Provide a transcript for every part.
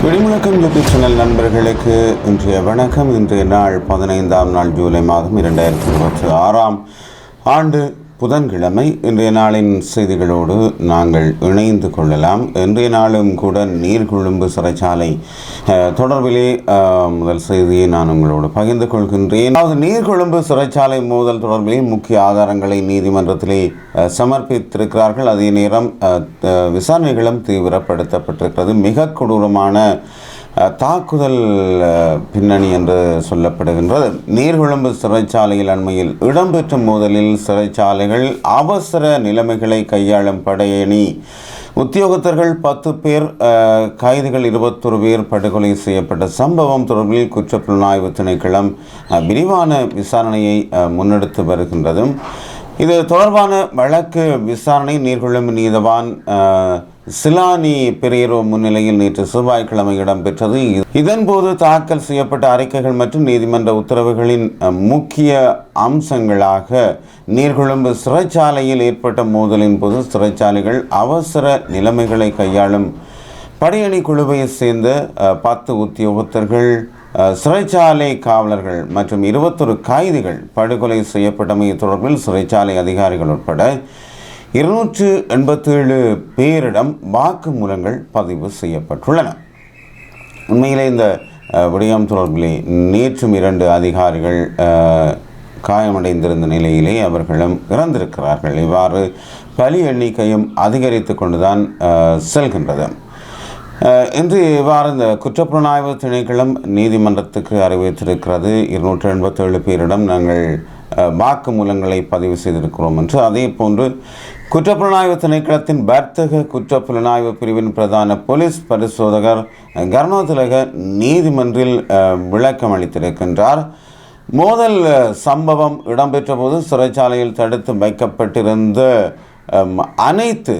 விடிமுழக்கம் YouTube channel நண்பர்களுக்கு இன்றைய வணக்கம். இன்றைய நாள் 15ஆம் நாள் ஜூலை மாதம் 2026ஆம் ஆண்டு புதன்கிழமை. இன்றைய நாளின் செய்திகளோடு நாங்கள் இணைந்து கொள்ளலாம். இன்றைய நாளும் கூட நீர்கொழும்பு சிறைச்சாலை தொடர்பிலே முதல் செய்தியை நான் உங்களோடு பகிர்ந்து கொள்கின்றேன். அதாவது நீர்கொழும்பு சிறைச்சாலை மோதல் தொடர்பிலே முக்கிய ஆதாரங்களை நீதிமன்றத்திலே சமர்ப்பித்திருக்கிறார்கள். அதே நேரம் விசாரணைகளும் தீவிரப்படுத்தப்பட்டிருக்கிறது. மிக கொடூரமான தாக்குதல் பின்னணி என்று சொல்லப்படுகின்றது. நீர்கொழும்பு சிறைச்சாலையில் அண்மையில் இடம்பெற்ற மோதலில் சிறைச்சாலைகள் அவசர நிலைமைகளை கையாளும் படையணி உத்தியோகத்தர்கள் 10 பேர், கைதிகள் 21 பேர் படுகொலை செய்யப்பட்ட சம்பவம் தொடர்பில் குற்றப்புலனாய்வு திணைக்களம் விரிவான விசாரணையை முன்னெடுத்து வருகின்றது. இது தொடர்பான வழக்கு விசாரணை நீர்கொழும்பு நீதவான் சிலானி பெரியரோ முன்னிலையில் நேற்று செவ்வாய்க்கிழமை இடம்பெற்றது. இதன்போது தாக்கல் செய்யப்பட்ட அறிக்கைகள் மற்றும் நீதிமன்ற உத்தரவுகளின் முக்கிய அம்சங்களாக நீர்கொழும்பு சிறைச்சாலையில் ஏற்பட்ட மோதலின் போது சிறைச்சாலைகள் அவசர நிலைமைகளை கையாளும் படையணி குழுவை சேர்ந்த 10 உத்தியோகத்தர்கள், சிறைச்சாலை காவலர்கள் மற்றும் 21 கைதிகள் படுகொலை செய்யப்பட்டமை தொடர்பில் சிறைச்சாலை அதிகாரிகள் உட்பட 287 பேரிடம் வாக்குமூலங்கள் பதிவு செய்யப்பட்டுள்ளன. உண்மையிலே இந்த விடயம் தொடர்பிலே நேற்றும் 2 அதிகாரிகள் காயமடைந்திருந்த நிலையிலே அவர்களும் இறந்திருக்கிறார்கள். இவ்வாறு பலி எண்ணிக்கையும் அதிகரித்து கொண்டுதான் செல்கின்றது. இன்று இவ்வாறு இந்த குற்றப்புலனாய்வு திணைக்களம் நீதிமன்றத்துக்கு அறிவித்திருக்கிறது. 287 பேரிடம் நாங்கள் வாக்குமூலங்களை பதிவு செய்திருக்கிறோம் என்று. அதே போன்று குற்றப்புலனாய்வு திணைக்களத்தின் வர்த்தக குற்றப்புலனாய்வு பிரிவின் பிரதான போலீஸ் பரிசோதகர் கருணாதிலக நீதிமன்றில் விளக்கம் அளித்திருக்கின்றார். மோதல் சம்பவம் இடம்பெற்ற போது சிறைச்சாலையில் தடுத்து வைக்கப்பட்டிருந்த அனைத்து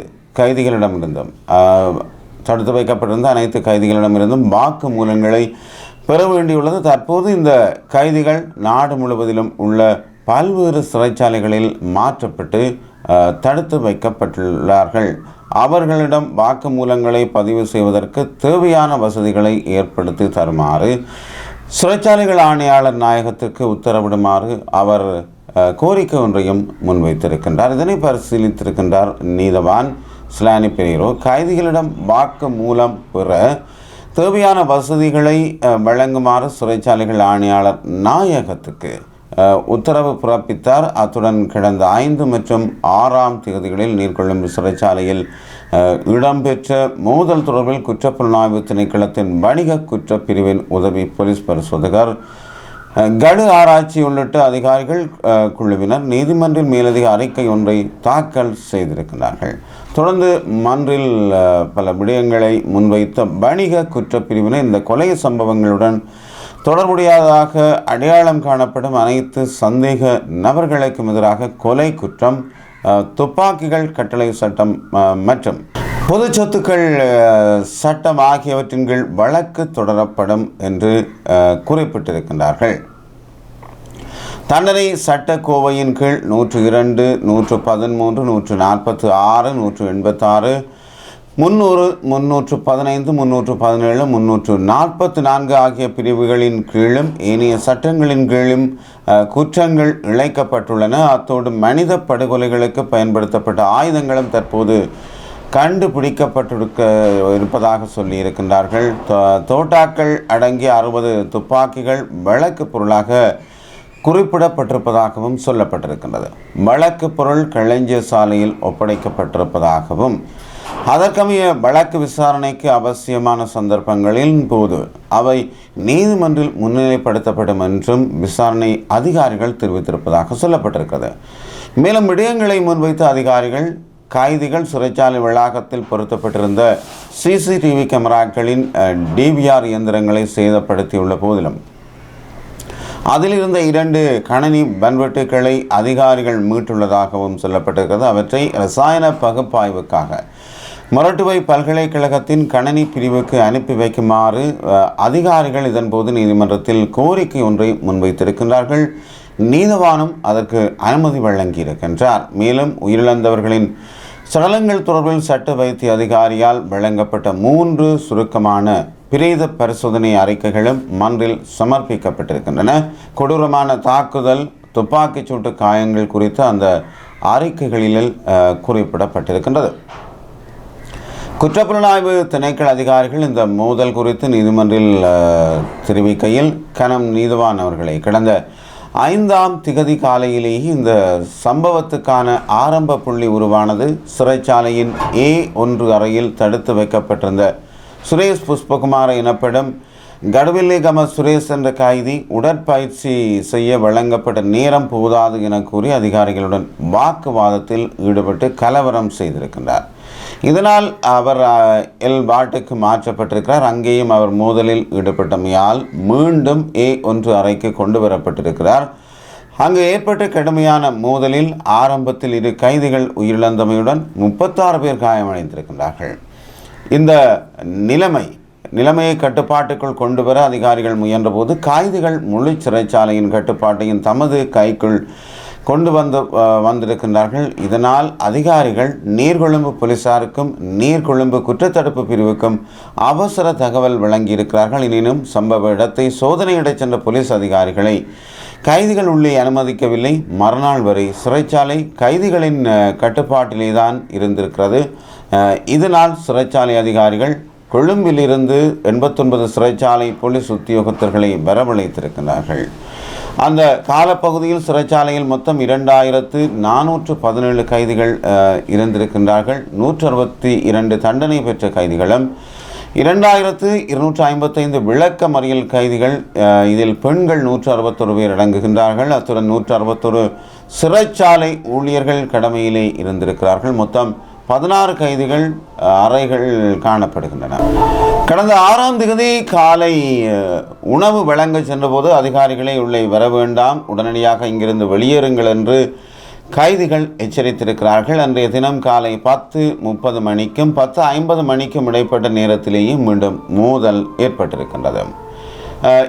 கைதிகளிடமிருந்தும் வாக்குமூலங்களை பெற வேண்டியுள்ளது. தற்போது இந்த கைதிகள் நாடு முழுவதிலும் உள்ள பல்வேறு சிறைச்சாலைகளில் மாற்றப்பட்டு தடுத்து வைக்கப்பட்டுள்ளார்கள். அவர்களிடம் வாக்குமூலங்களை பதிவு செய்வதற்கு தேவையான வசதிகளை ஏற்படுத்தி தருமாறு சிறைச்சாலைகள் ஆணையாளர் நாயகத்துக்கு உத்தரவிடுமாறு அவர் கோரிக்கை ஒன்றையும் முன்வைத்திருக்கின்றார். இதனை பரிசீலித்திருக்கின்றார் நீதவான் சிலானி பெரியரோ. கைதிகளிடம் வாக்குமூலம் பெற தேவையான வசதிகளை வழங்குமாறு சிறைச்சாலைகள் ஆணையாளர் நாயகத்துக்கு உத்தரவு பிறப்பித்தார். அத்துடன் கடந்த 5 மற்றும் 6ஆம் தேதிகளில் நீர்கொழும்பு சிறைச்சாலையில் இடம்பெற்ற மோதல் தொடர்பில் குற்றப்புலனாய்வு திணைக்களத்தின் வணிக குற்ற பிரிவின் உதவி போலீஸ் பரிசோதகர் கடு ஆராய்ச்சி உள்ளிட்ட அதிகாரிகள் குழுவினர் நீதிமன்றில் மேலதிக அறிக்கை ஒன்றை தாக்கல் செய்திருக்கிறார்கள். தொடர்ந்து மன்றில் பல விடயங்களை முன்வைத்த வணிக குற்றப்பிரிவினர் இந்த கொலை சம்பவங்களுடன் தொடர்புடையதாக அடையாளம் காணப்படும் அனைத்து சந்தேக நபர்களுக்கும் எதிராக கொலை குற்றம், துப்பாக்கிகள் கட்டளை சட்டம் மற்றும் பொது சொத்துக்கள் சட்டம் ஆகியவற்றின் கீழ் வழக்கு தொடரப்படும் என்று குறிப்பிட்டிருக்கின்றார்கள். தண்டனை சட்டக்கோவையின் கீழ் 102, 113, 146, 186, 300, 315, 317, 344 ஆகிய பிரிவுகளின் கீழும் ஏனைய சட்டங்களின் கீழும் குற்றங்கள் இழைக்கப்பட்டுள்ளன. அத்தோடு மனித படுகொலைகளுக்கு பயன்படுத்தப்பட்ட ஆயுதங்களும் தற்போது இருப்பதாக சொல்லியிருக்கின்றார்கள். தோட்டாக்கள் அடங்கிய 60 துப்பாக்கிகள் வழக்கு பொருளாக குறிப்பிடப்பட்டிருப்பதாகவும் சொல்லப்பட்டிருக்கின்றது. வழக்கு பொருள் களஞ்சிய சாலையில் ஒப்படைக்கப்பட்டிருப்பதாகவும் அதற்கமைய வழக்கு விசாரணைக்கு அவசியமான சந்தர்ப்பங்களின் போது அவை நீதிமன்றில் முன்னிலைப்படுத்தப்படும் என்றும் விசாரணை அதிகாரிகள் தெரிவித்திருப்பதாக சொல்லப்பட்டிருக்கிறது. மேலும் விடயங்களை முன்வைத்த அதிகாரிகள் கைதிகள் சிறைச்சாலை வளாகத்தில் பொருத்தப்பட்டிருந்த CCTV கேமராக்களின் DVR இயந்திரங்களை சேதப்படுத்தியுள்ள போதிலும் அதில் இருந்த 2 கணனி வன்வெட்டுக்களை அதிகாரிகள் மீட்டுள்ளதாகவும் சொல்லப்பட்டிருக்கிறது. அவற்றை இரசாயன பகுப்பாய்வுக்காக மொரட்டுவை பல்கலைக்கழகத்தின் கணனி பிரிவுக்கு அனுப்பி வைக்குமாறு அதிகாரிகள் இதன்போது நீதிமன்றத்தில் கோரிக்கை ஒன்றை முன்வைத்திருக்கின்றார்கள். நீதவானும் அதற்கு அனுமதி வழங்கியிருக்கின்றார். மேலும் உயிரிழந்தவர்களின் சடலங்கள் தொடர்பில் சட்ட வைத்திய அதிகாரியால் வழங்கப்பட்ட 3 சுருக்கமான பிரேத பரிசோதனை அறிக்கைகளும் மன்றில் சமர்ப்பிக்கப்பட்டிருக்கின்றன. கொடூரமான தாக்குதல், துப்பாக்கிச் சூட்டு காயங்கள் குறித்து அந்த அறிக்கைகளில் குறிப்பிடப்பட்டிருக்கின்றது. குற்றப்புலனாய்வு திணைக்கள அதிகாரிகள் இந்த மோதல் குறித்து நீதிமன்றில் தெரிவிக்கையில் நீதவான் அவர்களை கடந்த 5ஆம் திகதி காலையிலேயே இந்த சம்பவத்துக்கான ஆரம்ப புள்ளி உருவானது. சிறைச்சாலையின் A1 அறையில் தடுத்து வைக்கப்பட்டிருந்த சுரேஷ் புஷ்பகுமார எனப்படும் கடுவில்லிகம சுரேஷ் என்ற கைதி உடற்பயிற்சி செய்ய வழங்கப்பட்ட நேரம் போதாது என கூறி அதிகாரிகளுடன் வாக்குவாதத்தில் ஈடுபட்டு கலவரம் செய்திருக்கின்றார். இதனால் அவர் எல்பாட்டுக்கு மாற்றப்பட்டிருக்கிறார். அங்கேயும் அவர் மோதலில் ஈடுபட்டமையால் மீண்டும் A1 அறைக்கு கொண்டு வரப்பட்டிருக்கிறார். அங்கு ஏற்பட்ட கடுமையான மோதலில் ஆரம்பத்தில் 2 கைதிகள் உயிரிழந்தமையுடன் 36 பேர் காயமடைந்திருக்கின்றார்கள். இந்த நிலைமையை கட்டுப்பாட்டுக்குள் கொண்டு வர அதிகாரிகள் முயன்றபோது கைதிகள் முழு சிறைச்சாலையின் கட்டுப்பாட்டையும் தமது கைக்குள் கொண்டு வந்திருக்கின்றார்கள். இதனால் அதிகாரிகள் நீர்கொழும்பு போலீசாருக்கும் நீர்கொழும்பு குற்றத்தடுப்பு பிரிவுக்கும் அவசர தகவல் வழங்கியிருக்கிறார்கள். எனினும் சம்பவ இடத்தை சோதனையிடச் சென்ற போலீஸ் அதிகாரிகளை கைதிகள் உள்ளே அனுமதிக்கவில்லை. மறுநாள் வரை சிறைச்சாலை கைதிகளின் கட்டுப்பாட்டிலே தான் இருந்திருக்கிறது. இதனால் சிறைச்சாலை அதிகாரிகள் கொழும்பிலிருந்து 89 சிறைச்சாலை போலீஸ் உத்தியோகத்தர்களை வரவழைத்திருக்கிறார்கள். அந்த காலப்பகுதியில் சிறைச்சாலையில் மொத்தம் 2417 கைதிகள் இருந்திருக்கின்றார்கள். 162 தண்டனை பெற்ற கைதிகளும் 2255 விளக்க மறியல் கைதிகள், இதில் பெண்கள் 161 பேர் அடங்குகின்றார்கள். அத்துடன் 161 சிறைச்சாலை ஊழியர்கள் கடமையிலே இருந்திருக்கிறார்கள். மொத்தம் 16 கைதிகள் அறைகள் காணப்படுகின்றன. கடந்த 6ஆம் தேதி காலை உணவு வழங்க சென்றபோது அதிகாரிகளை உள்ளே வர வேண்டாம், உடனடியாக இங்கிருந்து வெளியேறுங்கள் என்று கைதிகள் எச்சரித்திருக்கிறார்கள். அன்றைய தினம் காலை 10:30 மணிக்கும் 10:50 மணிக்கும் இடைப்பட்ட நேரத்திலேயே மீண்டும் மோதல் ஏற்பட்டிருக்கின்றது.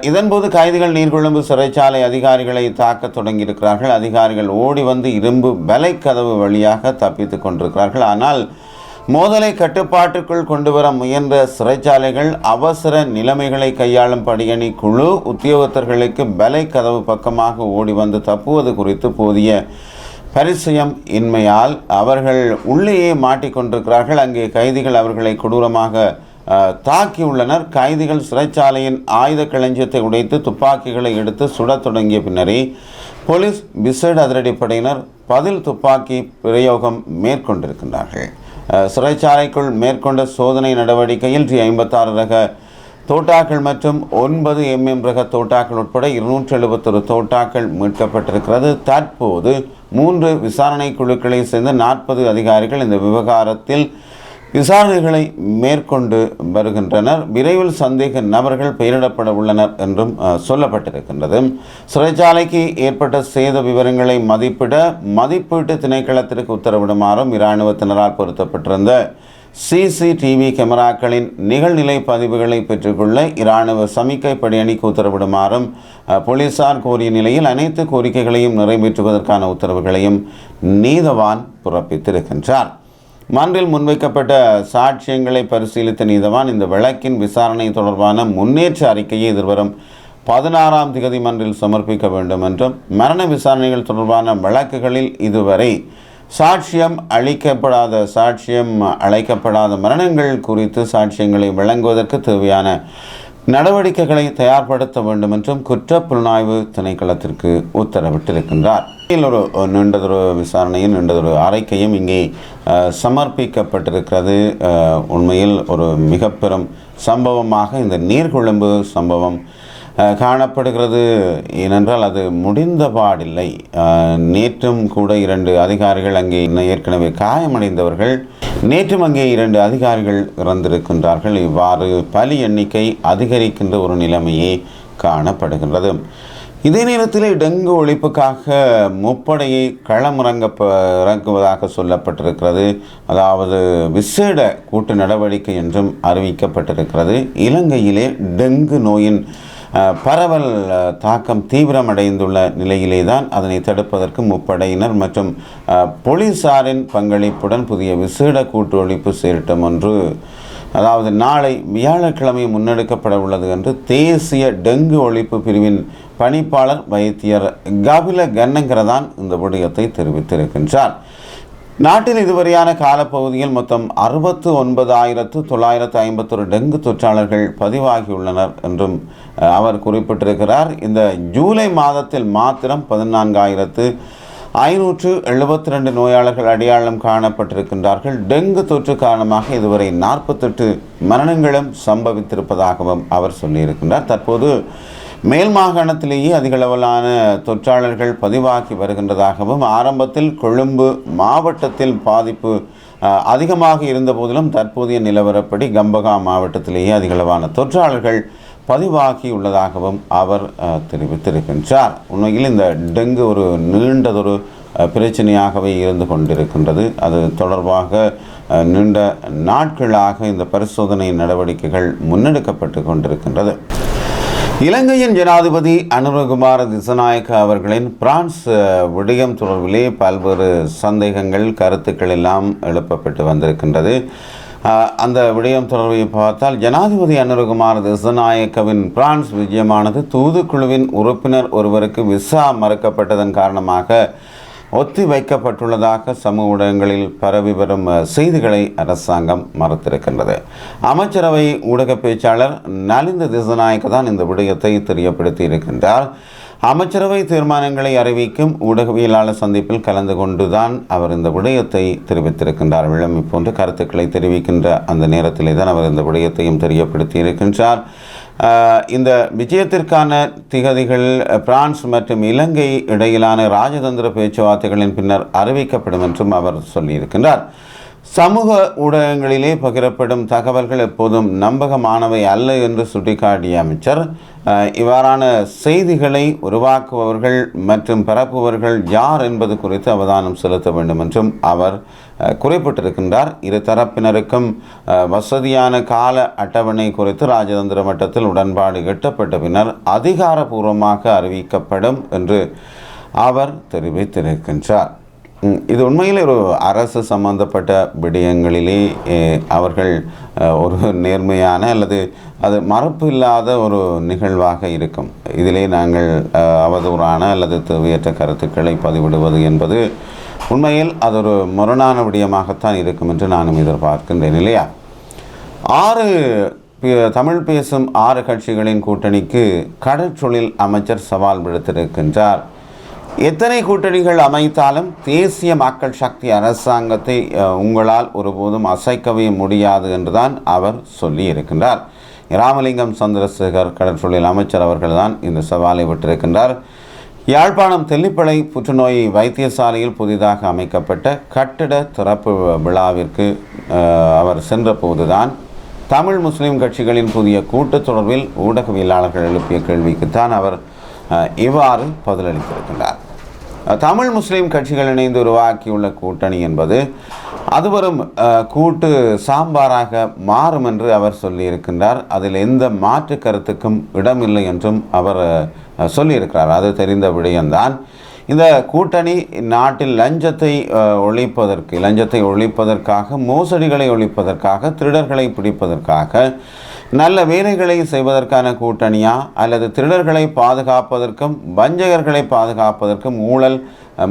இதன்போது கைதிகள் நீர்கொழும்பு சிறைச்சாலை அதிகாரிகளை தாக்க தொடங்கியிருக்கிறார்கள். அதிகாரிகள் ஓடி வந்து இரும்பு வலைக்கதவு வழியாக தப்பித்து கொண்டிருக்கிறார்கள். ஆனால் மோதலை கட்டுப்பாட்டுக்குள் கொண்டு வர முயன்ற சிறைச்சாலைகள் அவசர நிலைமைகளை கையாளும் படையணி குழு உத்தியோகத்தர்களுக்கு வலைக்கதவு பக்கமாக ஓடி வந்து தப்புவது குறித்து போதிய பரிச்சயம் இன்மையால் அவர்கள் உள்ளேயே மாட்டிக்கொண்டிருக்கிறார்கள். அங்கே கைதிகள் அவர்களை கொடூரமாக தாக்கியுள்ளனர். கைதிகள் சிறைச்சாலையின் ஆயுத களஞ்சியத்தை உடைத்து துப்பாக்கிகளை எடுத்து சுடத் தொடங்கிய பின்னரே போலீஸ் விசேட அதிரடிப்படையினர் பதில் துப்பாக்கி பிரயோகம் மேற்கொண்டிருக்கின்றார்கள். சிறைச்சாலைக்குள் மேற்கொண்ட சோதனை நடவடிக்கையில் T56 ரக தோட்டாக்கள் மற்றும் 9 mm ரக தோட்டாக்கள் உட்பட 271 தோட்டாக்கள் மீட்கப்பட்டிருக்கிறது. தற்போது 3 விசாரணை குழுக்களை சேர்ந்த 40 அதிகாரிகள் இந்த விவகாரத்தில் விசாரணைகளை மேற்கொண்டு வருகின்றனர். விரைவில் சந்தேக நபர்கள் பெயரிடப்பட உள்ளனர் என்றும் சொல்லப்பட்டிருக்கின்றது. சிறைச்சாலைக்கு ஏற்பட்ட சேத விவரங்களை மதிப்பீட்டு திணைக்களத்திற்கு உத்தரவிடுமாறும் இராணுவத்தினரால் பொருத்தப்பட்டிருந்த CCTV கேமராக்களின் நிகழ்நிலை பதிவுகளை பெற்றுக்கொள்ள இராணுவ சமிக்கை படையணிக்கு உத்தரவிடுமாறும் போலீசார் கோரிய நிலையில் அனைத்து கோரிக்கைகளையும் நிறைவேற்றுவதற்கான உத்தரவுகளையும் நீதவான் பிறப்பித்திருக்கின்றார். மன்றில் முன்வைக்கப்பட்ட சாட்சியங்களை பரிசீலித்த நீதவான் இந்த வழக்கின் விசாரணை தொடர்பான முன்னேற்ற அறிக்கையை எதிர்வரும் 16ஆம் தேதி மன்றில் சமர்ப்பிக்க வேண்டும் என்றும், மரண விசாரணைகள் தொடர்பான வழக்குகளில் இதுவரை சாட்சியம் அழைக்கப்படாத மரணங்கள் குறித்து சாட்சியங்களை வழங்குவதற்கு தேவையான நடவடிக்கைகளை தயார்படுத்த வேண்டும் என்றும் குற்றப்புலனாய்வு திணைக்களத்திற்கு உத்தரவிட்டிருக்கின்றார். ஒரு நீண்டதொரு விசாரணையும் நீண்டதொரு அறிக்கையும் இங்கே சமர்ப்பிக்கப்பட்டிருக்கிறது. உண்மையில் ஒரு மிக பெரும் சம்பவமாக இந்த நீர்கொழும்பு சம்பவம் காணப்படுகிறது. ஏனென்றால் அது முடிந்த பாடில்லை. நேற்றும் கூட 2 அதிகாரிகள் அங்கே ஏற்கனவே காயமடைந்தவர்கள், நேற்றும் அங்கே 2 அதிகாரிகள் இறந்திருக்கின்றார்கள். இவ்வாறு பலி எண்ணிக்கை அதிகரிக்கின்ற ஒரு நிலைமையே காணப்படுகின்றது. இதே நேரத்தில் டெங்கு ஒழிப்புக்காக முப்படையை களமிறங்குவதாக சொல்லப்பட்டிருக்கிறது. அதாவது விசேட கூட்டு நடவடிக்கை என்றும் அறிவிக்கப்பட்டிருக்கிறது. இலங்கையிலே டெங்கு நோயின் பரவல் தாக்கம் தீவிரமடைந்துள்ள நிலையிலே தான் அதனை தடுப்பதற்கு முப்படையினர் மற்றும் போலீசாரின் பங்களிப்புடன் புதிய விசேட கூட்டு ஒழிப்பு செயற்திட்டம் ஒன்று அதாவது நாளை வியாழக்கிழமை முன்னெடுக்கப்பட உள்ளது என்று தேசிய டெங்கு ஒழிப்பு பிரிவின் பணிப்பாளர் வைத்தியர் கபில கன்னங்கரதான் இந்த விடயத்தை தெரிவித்திருக்கின்றார். நாட்டில் இதுவரையான காலப்பகுதியில் மொத்தம் 69,951 டெங்கு தொற்றாளர்கள் பதிவாகியுள்ளனர் என்றும் அவர் குறிப்பிட்டிருக்கிறார். இந்த ஜூலை மாதத்தில் மாத்திரம் 14,572 நோயாளர்கள் அடையாளம் காணப்பட்டிருக்கின்றார்கள். டெங்கு தொற்று காரணமாக இதுவரை 48 மரணங்களும் சம்பவித்திருப்பதாகவும் அவர் சொல்லியிருக்கின்றார். தற்போது மேல் மாகாணத்திலேயே அதிகளவிலான தொற்றாளர்கள் பதிவாகி வருகின்றதாகவும், ஆரம்பத்தில் கொழும்பு மாவட்டத்தில் பாதிப்பு அதிகமாக இருந்த போதிலும் தற்போதைய நிலவரப்படி கம்பகா மாவட்டத்திலேயே அதிகளவான தொற்றாளர்கள் பதிவாகி உள்ளதாகவும் அவர் தெரிவித்திருக்கின்றார். உண்மையில் இந்த டெங்கு ஒரு நீண்டதொரு பிரச்சனையாகவே இருந்து கொண்டிருக்கின்றது. அது தொடர்பாக நீண்ட நாட்களாக இந்த பரிசோதனை நடவடிக்கைகள் முன்னெடுக்கப்பட்டு கொண்டிருக்கின்றது. இலங்கையின் ஜனாதிபதி அனுரகுமார திசாநாயக்க அவர்களின் பிரான்ஸ் விடயம் தொடர்பிலே பல்வேறு சந்தேகங்கள், கருத்துக்கள் எல்லாம் எழுப்பப்பட்டு வந்திருக்கின்றது. அந்த விடயம் தொடர்பை பார்த்தால், ஜனாதிபதி அனுரகுமார திசாநாயக்கவின் பிரான்ஸ் விஜயமானது தூதுக்குழுவின் உறுப்பினர் ஒருவருக்கு விசா மறுக்கப்பட்டதன் காரணமாக ஒத்தி வைக்கப்பட்டுள்ளதாக சமூக ஊடகங்களில் பரவி வரும் செய்திகளை அரசாங்கம் மறுத்திருக்கின்றது. அமைச்சரவை ஊடக பேச்சாளர் நலிந்த திசாநாயக்க தான் இந்த விடயத்தை தெரியப்படுத்தி இருக்கின்றார். அமைச்சரவை தீர்மானங்களை அறிவிக்கும் ஊடகவியலாளர் சந்திப்பில் கலந்து கொண்டுதான் அவர் இந்த விடயத்தை தெரிவித்திருக்கின்றார். விளம்பி போன்ற கருத்துக்களை தெரிவிக்கின்ற அந்த நேரத்திலே தான் அவர் இந்த விடயத்தையும் தெரியப்படுத்தி இருக்கின்றார். இந்த விஜயத்திற்கான திகதிகள் பிரான்ஸ் மற்றும் இலங்கை இடையிலான ராஜதந்திர பேச்சுவார்த்தைகளின் பின்னர் அறிவிக்கப்படும் என்றும் அவர் சொல்லியிருக்கின்றார். சமூக ஊடகங்களிலே பகிரப்படும் தகவல்கள் எப்போதும் நம்பகமானவை அல்ல என்று சுட்டிக்காட்டிய அமைச்சர், இவ்வாறான செய்திகளை உருவாக்குபவர்கள் மற்றும் பரப்புபவர்கள் யார் என்பது குறித்து அவதானம் செலுத்த வேண்டும் என்றும் அவர் குறிப்பிட்டிருக்கின்றார். இரு தரப்பினருக்கும் வசதியான கால அட்டவணை குறித்து ராஜதந்திர மட்டத்தில் உடன்பாடு எட்டப்பட்ட பின்னர் அதிகாரபூர்வமாக அறிவிக்கப்படும் என்று அவர் தெரிவித்திருக்கின்றார். இது உண்மையில் ஒரு அரசு சம்பந்தப்பட்ட விடயங்களிலே அவர்கள் ஒரு நேர்மையான அல்லது அது மறுப்பு இல்லாத ஒரு நிகழ்வாக இருக்கும். இதிலே நாங்கள் அவதூறான அல்லது தேவையற்ற கருத்துக்களை பதிவிடுவது என்பது உண்மையில் அது ஒரு முரணான விடயமாகத்தான் இருக்கும் என்று நானும் எதிர்பார்க்கின்றேன், இல்லையா? தமிழ் பேசும் 6 கட்சிகளின் கூட்டணிக்கு கடற்றொழில் அமைச்சர் சவால் விடுத்திருக்கின்றார். எத்தனை கூட்டணிகள் அமைத்தாலும் தேசிய மக்கள் சக்தி அரசாங்கத்தை உங்களால் ஒருபோதும் அசைக்கவே முடியாது என்றுதான் அவர் சொல்லி இருக்கின்றார். ராமலிங்கம் சந்திரசேகர் கடற்றொழில் அமைச்சர் அவர்கள்தான் இந்த சவாலை விட்டிருக்கின்றார். யாழ்ப்பாணம் தெல்லிப்பளை புற்றுநோய் வைத்தியசாலையில் புதிதாக அமைக்கப்பட்ட கட்டிட திறப்பு விழாவிற்கு அவர் சென்ற போதுதான் தமிழ் முஸ்லிம் கட்சிகளின் புதிய கூட்டுத் தொடர்பில் ஊடகவியலாளர்கள் எழுப்பிய கேள்விக்குத்தான் அவர் இவ்வாறு பதிலளித்திருக்கின்றார். தமிழ் முஸ்லிம் கட்சிகள் இணைந்து உருவாக்கியுள்ள கூட்டணி என்பது அது வரும் கூட்டு சாம்பாராக மாறும் என்று அவர் சொல்லியிருக்கின்றார். அதில் எந்த மாற்று கருத்துக்கும் இடமில்லை என்றும் அவர் சொல்லியிருக்கிறார். அது தெரிந்த விடயம்தான். இந்த கூட்டணி நாட்டில் லஞ்சத்தை ஒழிப்பதற்காக, மோசடிகளை ஒழிப்பதற்காக, திருடர்களை பிடிப்பதற்காக, நல்ல வேலைகளை செய்வதற்கான கூட்டணியா, அல்லது திருடர்களை பாதுகாப்பதற்கும் வஞ்சகர்களை பாதுகாப்பதற்கும் ஊழல்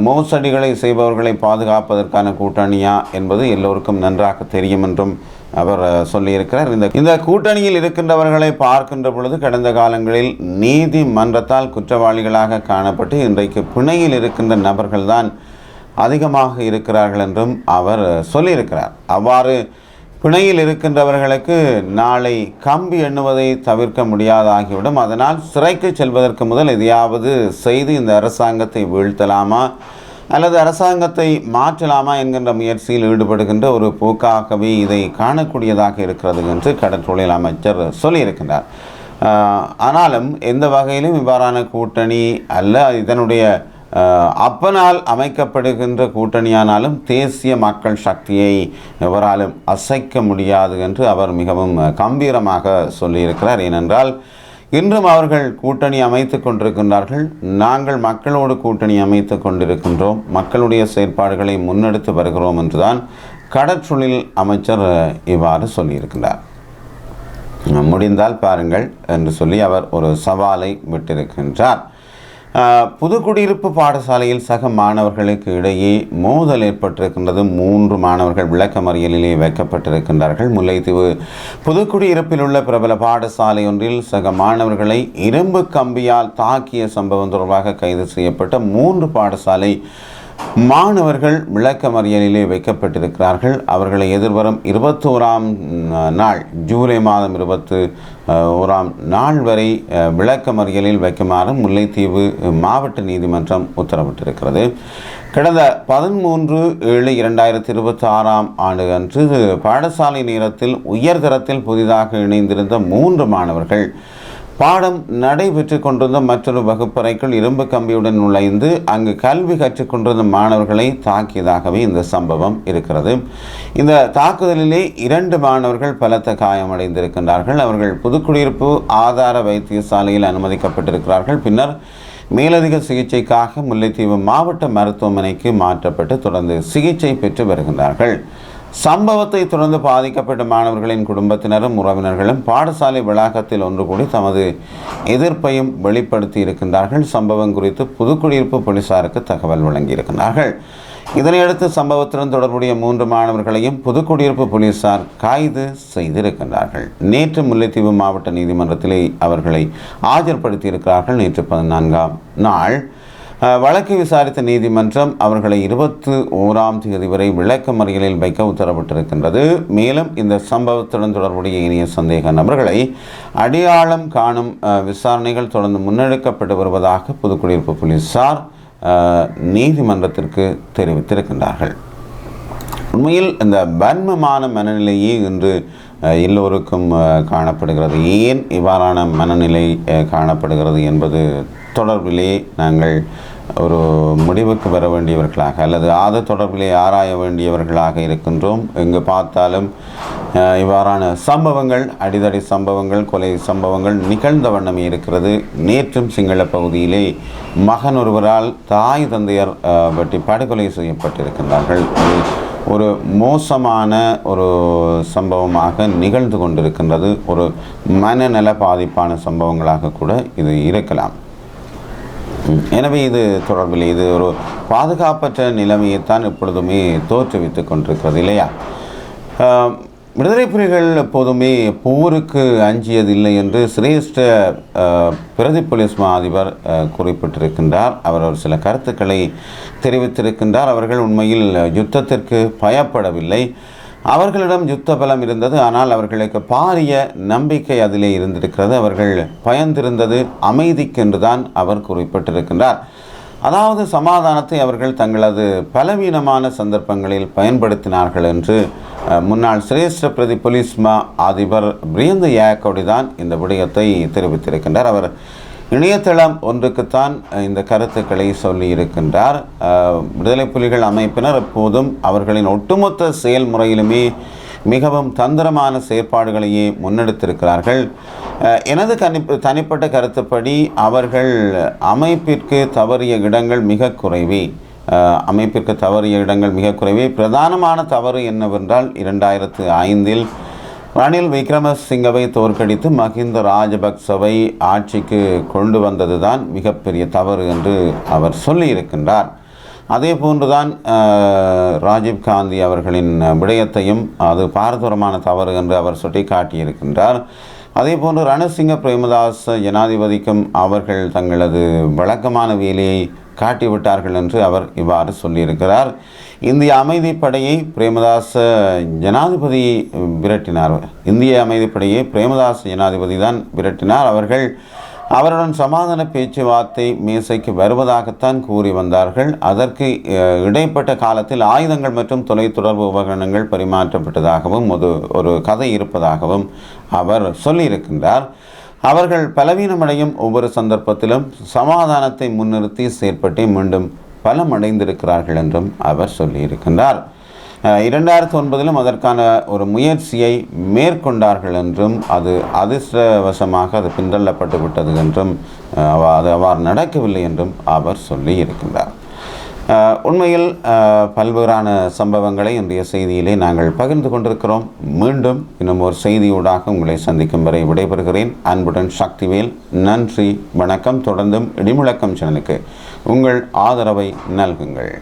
மோசடிகளை செய்பவர்களை பாதுகாப்பதற்கான கூட்டணியா என்பது எல்லோருக்கும் நன்றாக தெரியும் என்றும் அவர் சொல்லியிருக்கிறார். இந்த கூட்டணியில் இருக்கின்றவர்களை பார்க்கின்ற பொழுது கடந்த காலங்களில் நீதிமன்றத்தால் குற்றவாளிகளாக காணப்பட்டு இன்றைக்கு பிணையில் இருக்கின்ற நபர்கள்தான் அதிகமாக இருக்கிறார்கள் என்றும் அவர் சொல்லியிருக்கிறார். அவ்வாறு பிணையில் இருக்கின்றவர்களுக்கு நாளை கம்பி எண்ணுவதை தவிர்க்க முடியாதாகிவிடும். அதனால் சிறைக்கு செல்வதற்கு முதல் எதையாவது செய்து இந்த அரசாங்கத்தை வீழ்த்தலாமா அல்லது அரசாங்கத்தை மாற்றலாமா என்கின்ற முயற்சியில் ஈடுபடுகின்ற ஒரு போக்காகவே இதை காணக்கூடியதாக இருக்கிறது என்று கடற்றொழில் அமைச்சர் சொல்லியிருக்கின்றார். ஆனாலும் எந்த வகையிலும் இவ்வாறான கூட்டணி அல்ல, இதனுடைய அப்பனால் அமைக்கப்படுகின்ற கூட்டணியானாலும் தேசிய மக்கள் சக்தியை எவராலும் அசைக்க முடியாது என்று அவர் மிகவும் கம்பீரமாக சொல்லியிருக்கிறார். ஏனென்றால் இன்றும் அவர்கள் கூட்டணி அமைத்து கொண்டிருக்கின்றார்கள். நாங்கள் மக்களோடு கூட்டணி அமைத்து கொண்டிருக்கின்றோம், மக்களுடைய செயற்பாடுகளை முன்னெடுத்து வருகிறோம் என்றுதான் கடற்றொழில் அமைச்சர் இவ்வாறு சொல்லியிருக்கின்றார். முடிந்தால் பாருங்கள் என்று சொல்லி அவர் ஒரு சவாலை விட்டிருக்கின்றார். புதுக்குடியிருப்பு பாடசாலையில் சக மாணவர்களுக்கு இடையே மோதல் ஏற்பட்டிருக்கின்றது. 3 மாணவர்கள் விளக்கமறியலிலே வைக்கப்பட்டிருக்கின்றார்கள். முல்லைத்தீவு புதுக்குடியிருப்பில் உள்ள பிரபல பாடசாலை ஒன்றில் சக மாணவர்களை இரும்பு கம்பியால் தாக்கிய சம்பவம் தொடர்பாக கைது செய்யப்பட்ட 3 பாடசாலை மாணவர்கள் விளக்கமறியலிலே வைக்கப்பட்டிருக்கிறார்கள். அவர்களை எதிர்வரும் 21ஆம் நாள் ஜூலை மாதம் 21ஆம் நாள் வரை விளக்கமறியலில் வைக்குமாறு முல்லைத்தீவு மாவட்ட நீதிமன்றம் உத்தரவிட்டிருக்கிறது. கடந்த 13/7/2026 ஆண்டு அன்று பாடசாலை நேரத்தில் உயர்தரத்தில் புதிதாக இணைந்திருந்த 3 மாணவர்கள் பாடம் நடைபெற்று கொண்டிருந்த மற்றொரு வகுப்பறைக்குள் இரும்பு கம்பியுடன் நுழைந்து அங்கு கல்வி கற்றுக்கொண்டிருந்த மாணவர்களை தாக்கியதாகவே இந்த சம்பவம் இருக்கிறது. இந்த தாக்குதலிலே 2 மாணவர்கள் பலத்த காயமடைந்திருக்கின்றார்கள். அவர்கள் புதுக்குடியிருப்பு ஆதார வைத்தியசாலையில் அனுமதிக்கப்பட்டிருக்கிறார்கள். பின்னர் மேலதிக சிகிச்சைக்காக முல்லைத்தீவு மாவட்ட மருத்துவமனைக்கு மாற்றப்பட்டு தொடர்ந்து சிகிச்சை பெற்று வருகின்றார்கள். சம்பவத்தை தொடர்ந்து பாதிக்கப்பட்ட மாணவர்களின் குடும்பத்தினரும் உறவினர்களும் பாடசாலை வளாகத்தில் ஒன்று கூடி தமது எதிர்ப்பையும் வெளிப்படுத்தி இருக்கின்றார்கள். சம்பவம் குறித்து புதுக்குடியிருப்பு போலீசாருக்கு தகவல் வழங்கியிருக்கிறார்கள். இதனையடுத்து சம்பவத்துடன் தொடர்புடைய 3 மாணவர்களையும் புதுக்குடியிருப்பு போலீசார் கைது செய்திருக்கின்றார்கள். நேற்று முல்லைத்தீவு மாவட்ட நீதிமன்றத்திலே அவர்களை ஆஜர்படுத்தியிருக்கிறார்கள். நேற்று 14ஆம் நாள் வழக்கை விசாரித்த நீதிமன்றம் அவர்களை 21ஆம் தேதி வரை விளக்கமறியலில் வைக்க உத்தரவிட்டிருக்கின்றது. மேலும் இந்த சம்பவத்துடன் தொடர்புடைய இனிய சந்தேக நபர்களை அடையாளம் காணும் விசாரணைகள் தொடர்ந்து முன்னெடுக்கப்பட்டு வருவதாக புதுக்குடியிருப்பு போலீசார் நீதிமன்றத்திற்கு தெரிவித்திருக்கின்றார்கள். உண்மையில் இந்த வன்மமான மனநிலையே இன்று எல்லோருக்கும் காணப்படுகிறது. ஏன் இவ்வாறான மனநிலை காணப்படுகிறது என்பது தொடர்பிலே நாங்கள் ஒரு முடிவுக்கு வர வேண்டியவர்களாக அல்லது அது தொடர்பிலே ஆராய வேண்டியவர்களாக இருக்கின்றோம். எங்கு பார்த்தாலும் இவ்வாறான சம்பவங்கள், அடிதடி சம்பவங்கள், கொலை சம்பவங்கள் நிகழ்ந்த வண்ணமே இருக்கிறது. நேற்றும் சிங்கள பகுதியிலே மகன் ஒருவரால் தாய் தந்தையர் வெட்டி படுகொலை செய்யப்பட்டிருக்கின்றார்கள். ஒரு மோசமான ஒரு சம்பவமாக நிகழ்ந்து கொண்டிருக்கின்றது. ஒரு மனநல பாதிப்பான சம்பவங்களாக கூட இது இருக்கலாம். எனவே இது தொடர்பில் இது ஒரு பாதுகாப்பற்ற நிலைமையைத்தான் எப்பொழுதுமே தோற்றுவித்துக் கொண்டிருக்கிறது இல்லையா? விடுதலை புலிகள் எப்போதுமே போருக்கு அஞ்சியதில்லை என்று சிரேஷ்ட பிரதி போலீஸ் மா அதிபர் குறிப்பிட்டிருக்கின்றார். அவர் ஒரு சில கருத்துக்களை தெரிவித்திருக்கின்றார். அவர்கள் உண்மையில் யுத்தத்திற்கு பயப்படவில்லை. அவர்களிடம் யுத்த பலம் இருந்தது. ஆனால் அவர்களுக்கு பாரிய நம்பிக்கை அதிலே இருந்திருக்கிறது. அவர்கள் பயந்திருந்தது அமைதிக்கென்று தான் அவர் குறிப்பிட்டிருக்கின்றார். அதாவது சமாதானத்தை அவர்கள் தங்களது பலவீனமான சந்தர்ப்பங்களில் பயன்படுத்தினார்கள் என்று முன்னாள் சிரேஷ்ட பிரதி போலீஸ் மா அதிபர் பிரியந்த யாக்கோடி தான் இந்த விடயத்தை தெரிவித்திருக்கின்றார். அவர் இணையதளம் ஒன்றுக்குத்தான் இந்த கருத்துக்களை சொல்லியிருக்கின்றார். விடுதலை புலிகள் அமைப்பினர் எப்போதும் அவர்களின் ஒட்டுமொத்த செயல்முறையிலுமே மிகவும் தந்திரமான செயற்பாடுகளையே முன்னெடுத்திருக்கிறார்கள். எனது தனிப்பட்ட கருத்துப்படி அவர்கள் அமைப்பிற்கு தவறிய இடங்கள் மிக குறைவே. பிரதானமான தவறு என்னவென்றால் 2005 ரணில் விக்ரமசிங்கவை தோற்கடித்து மஹிந்த ராஜபக்சவை ஆட்சிக்கு கொண்டு வந்ததுதான் மிகப்பெரிய தவறு என்று அவர் சொல்லியிருக்கின்றார். அதே போன்றுதான் ராஜீவ்காந்தி அவர்களின் விடயத்தையும் அது பாரதூரமான தவறு என்று அவர் சுட்டி காட்டியிருக்கின்றார். அதே போன்று ரணசிங்க பிரேமதாஸ் ஜனாதிபதிக்கும் அவர்கள் தங்களது வழக்கமான வேலையை காட்டிவிட்டார்கள் என்று அவர் இவ்வாறு சொல்லியிருக்கிறார். இந்திய அமைதிப்படையை பிரேமதாச ஜனாதிபதி விரட்டினார். இந்திய அமைதிப்படையை பிரேமதாச ஜனாதிபதி தான் விரட்டினார். அவருடன் சமாதான பேச்சுவார்த்தை மேசைக்கு வருவதாகத்தான் கூறி வந்தார்கள். அதற்கு இடைப்பட்ட காலத்தில் ஆயுதங்கள் மற்றும் தொலைத்தொடர்பு உபகரணங்கள் பரிமாற்றப்பட்டதாகவும் ஒரு கதை இருப்பதாகவும் அவர் சொல்லியிருக்கின்றார். அவர்கள் பலவீனமடையும் ஒவ்வொரு சந்தர்ப்பத்திலும் சமாதானத்தை முன்னிறுத்தி செயற்பட்டு மீண்டும் பலமடைந்திருக்கிறார்கள் என்றும் அவர் சொல்லியிருக்கின்றார். 2009 அதற்கான ஒரு முயற்சியை மேற்கொண்டார்கள் என்றும் அது அதிர்ஷ்டவசமாக அது பின்தள்ளப்பட்டு விட்டது என்றும் அது அவ்வாறு நடக்கவில்லை என்றும் அவர் சொல்லியிருக்கின்றார். உண்மையில் பல்வேறான சம்பவங்களை இன்றைய செய்தியிலே நாங்கள் பகிர்ந்து கொண்டிருக்கிறோம். மீண்டும் இன்னும் ஒரு செய்தியூடாக உங்களை சந்திக்கும் வரை விடைபெறுகிறேன். அன்புடன் சக்திவேல். நன்றி, வணக்கம். தொடர்ந்தும் இடிமுழக்கம் சேனலுக்கு உங்கள் ஆதரவை நல்குங்கள்.